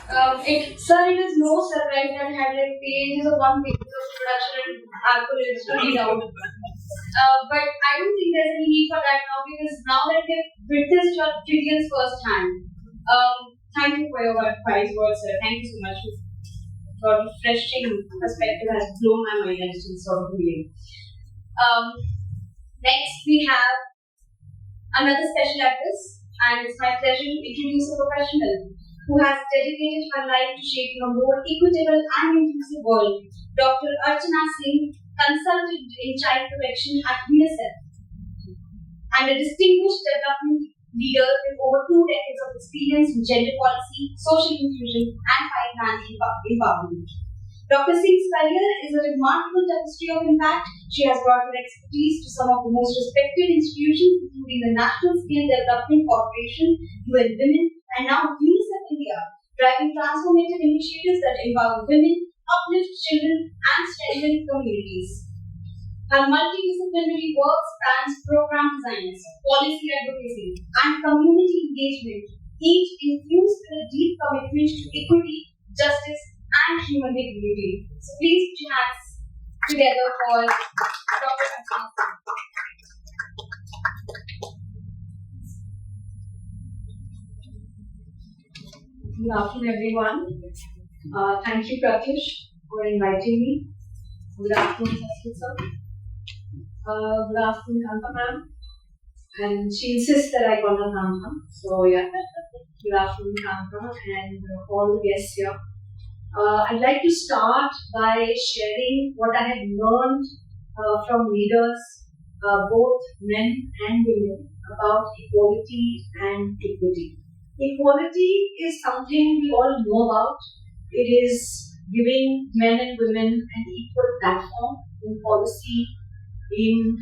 Sir, it is no surprise that had like pages of one page of production and algorithms to read out. But I don't think there's any need for that now because now that we've witnessed your brilliance firsthand. Thank you for your wise words, sir. Thank you so much. Your refreshing perspective has blown my mind and it's been sort of weird. Next, we have another special address, and it's my pleasure to introduce a professional who has dedicated her life to shaping a more equitable and inclusive world. Dr. Archana Singh, consultant in child protection at UNICEF, and a distinguished development leader with over 2 decades of experience in gender policy, social inclusion, and financial empowerment. Dr. Singh's career is a remarkable tapestry of impact. She has brought her expertise to some of the most respected institutions, including the National Skill Development Corporation, UN Women, and now UNICEF India, driving transformative initiatives that empower women, uplift children, and strengthen communities. Her multidisciplinary work spans program design, policy advocacy, and community engagement, each infused with a deep commitment to equity, justice, and human dignity. So please put your hands together for Dr. Archana Singh. Good afternoon, everyone. Thank you, Pratyush, for inviting me. Good afternoon, sir. Good afternoon, Kanta ma'am. And she insists that I call her Kanta. So, yeah. Good afternoon, Kanta, and all the guests here. I'd like to start by sharing what I have learned from leaders, both men and women, about equality and equity. Equality is something we all know about. It is giving men and women an equal platform in policy, in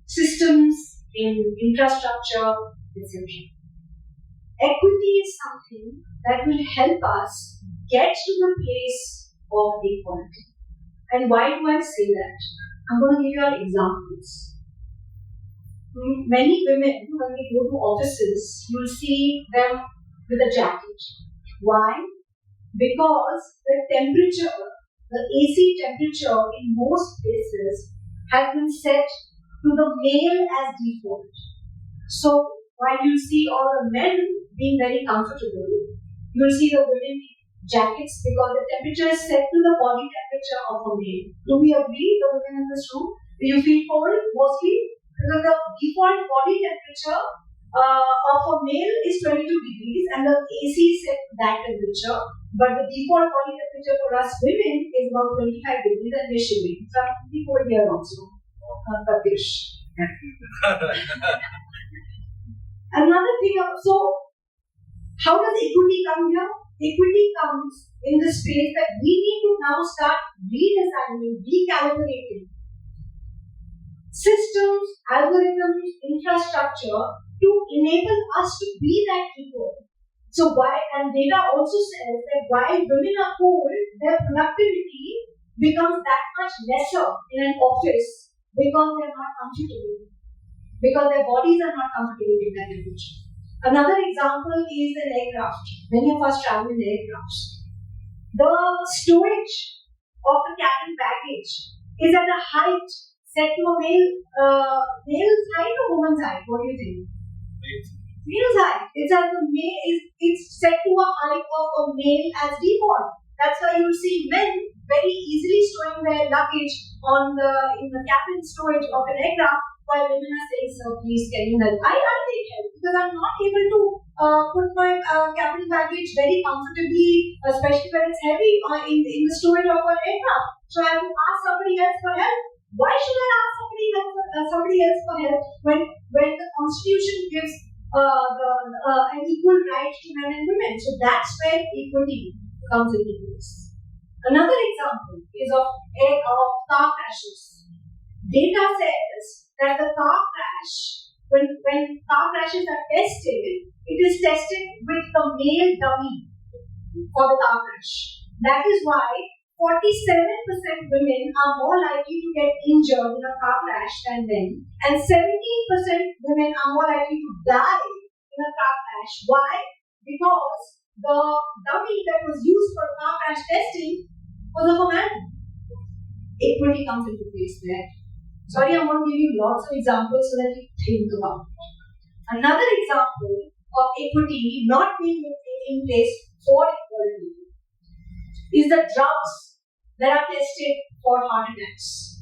systems, in infrastructure, etc. Equity is something that will help us get to the place of equality. And why do I say that? I'm going to give you examples. Many women, when we go to offices, you'll see them with a jacket. Why? Because the temperature, the AC temperature in most places has been set to the male as default. So while you see all the men being very comfortable, you'll see the women in jackets because the temperature is set to the body temperature of a male. Do we agree, the women in this room? Do you feel cold mostly? Because the default body temperature of a male is 22 degrees and the AC is set to that temperature. But the default body temperature for us women is about 25 degrees and we're shivering. So I'm pretty cold here also. Pratyush. Another thing, so how does equity come here? Equity comes in the space that we need to now start redesigning, recalibrating systems, algorithms, infrastructure to enable us to be that equal. So why, and data also says that while women are cold, their productivity becomes that much lesser in an office because they are not comfortable, because their bodies are not comfortable in that temperature. Another example is an aircraft. Many of us travel in aircrafts. The storage of the cabin baggage is at a height set to a male's height or woman's height. What do you think? Male's height. It's set to a height of a male as default. That's why you'll see men very easily storing their luggage in the cabin storage of an aircraft, while women are saying, "Sir, please can you help?" I take help because I'm not able to put my cabin baggage very comfortably, especially when it's heavy, in the storage of an aircraft. So I have to ask somebody else for help. Why should I ask somebody else for help when the Constitution gives an equal right to men and women? So that's where equity comes into place. Another example is of car crashes. Data says that the car crash, when car crashes are tested, it is tested with the male dummy for the car crash. That is why 47% women are more likely to get injured in a car crash than men, and 17% women are more likely to die in a car crash. Why? Because the dummy that was used for car crash testing was of a man. Equity comes into place there. Sorry, I'm going to give you lots of examples so that you think about it. Another example of equity not being in place for equality is the drugs that are tested for heart attacks.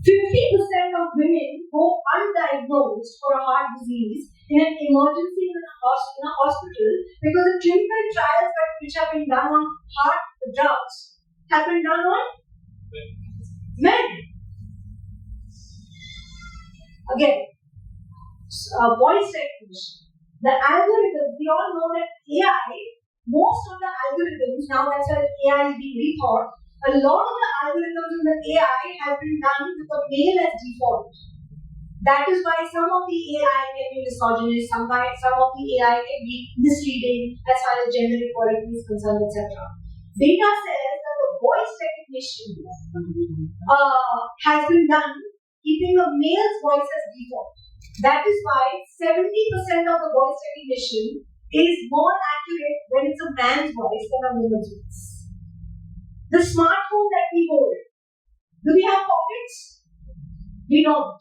50% of women go undiagnosed for a heart disease in an emergency in a hospital because the clinical trials which have been done on heart drugs have been done on men. Again, voice recognition. The algorithms, we all know that AI, most of the algorithms, now that's why AI is being rethought, a lot of the algorithms in the AI have been done with the male as default. That is why some of the AI can be misogynist, some of the AI can be misleading as far as gender equality is concerned, etc. Data says that the voice recognition has been done keeping a male's voice as default. That is why 70% of the voice recognition is more accurate when it's a man's voice than a woman's voice. The smartphone that we hold, do we have pockets? We don't.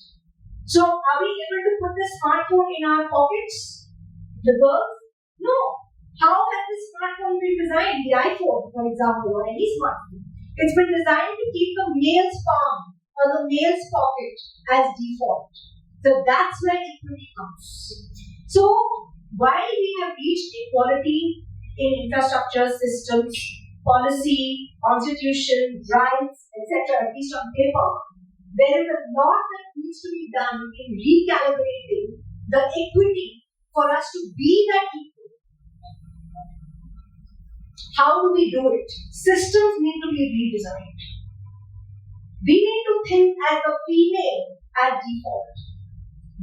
So, are we able to put the smartphone in our pockets? The girls? No. How has the smartphone been designed? The iPhone, for example, or any smartphone. It's been designed to keep the male's palm or the male's pocket as default. So, that's where equity comes. So, while we have reached equality in infrastructure, systems, policy, constitution, rights, etc., at least on paper, there is a lot that needs to be done in recalibrating the equity for us to be that equal. How do we do it? Systems need to be redesigned. We need to think as a female as default.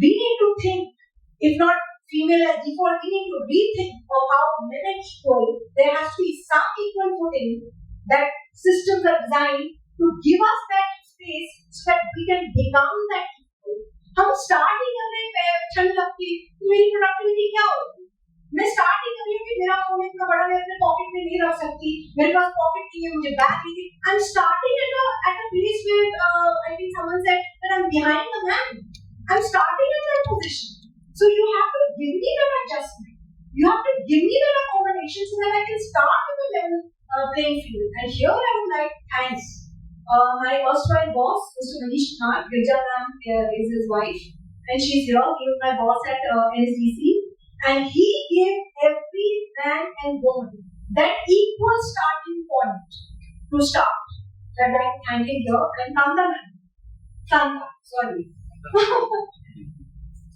We need to think, if not female as default, we need to rethink of how men are equal. There has to be some equal footing that systems are designed to give us that space so that we can become that equal. हम starting कर रहे हैं चल लगती मेरी productivity क्या होगी? मैं starting कर रही हूँ कि मेरा phone इतना बड़ा मैं अपने pocket में नहीं रख सकती, मेरे पास pocket नहीं है, मुझे bag नहीं है. I'm starting at a place where I think someone said that I'm behind the man. I'm starting at that position. So you have to give me that adjustment. You have to give me that accommodation so that I can start with a level playing field. And here I would like thanks. My erstwhile boss, Mr. Manish Kumar, Girja ma'am is his wife, and she's here. He was my boss at NSDC, and he gave every man and woman that equal starting point to start. So I'd like to thank him here. And Kanda, sorry.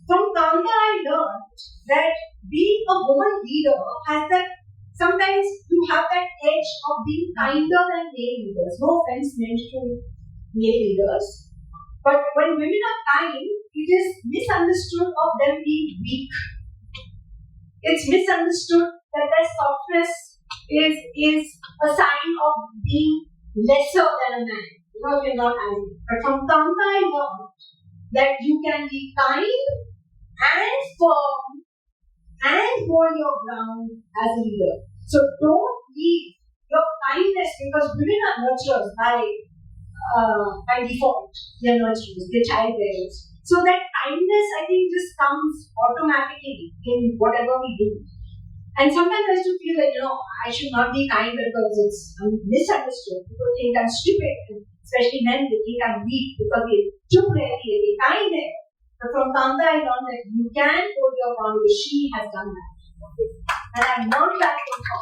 From Kanda, I learned that being a woman leader has that, sometimes you have that edge of being kinder than male leaders. No offense meant to male leaders. But when women are kind, it is misunderstood of them being weak. It's misunderstood that their softness is a sign of being lesser than a man. Because we're not angry. But from Kanda, I learned that you can be kind and firm and hold your ground as a leader. So don't leave your kindness, because women are nurturers by default. They are nurturers, they're child bearers. So that kindness, I think, just comes automatically in whatever we do. And sometimes I still feel that, I should not be kind because I'm misunderstood. People think I'm stupid, and especially men, they think I'm weak because they too rarely they kind there. But from Kanda, I learned that you can hold your ground because she has done that. And I've learned that from her.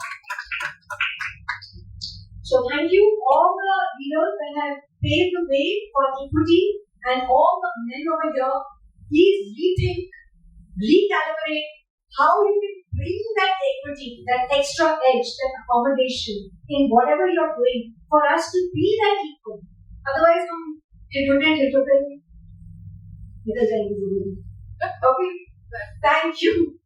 So thank you all the leaders that have paved the way for equity, and all the men over here. Please rethink, recalibrate how you can bring that equity, that extra edge, that accommodation in whatever you're doing for us to be that equal. Otherwise, okay. Thank you.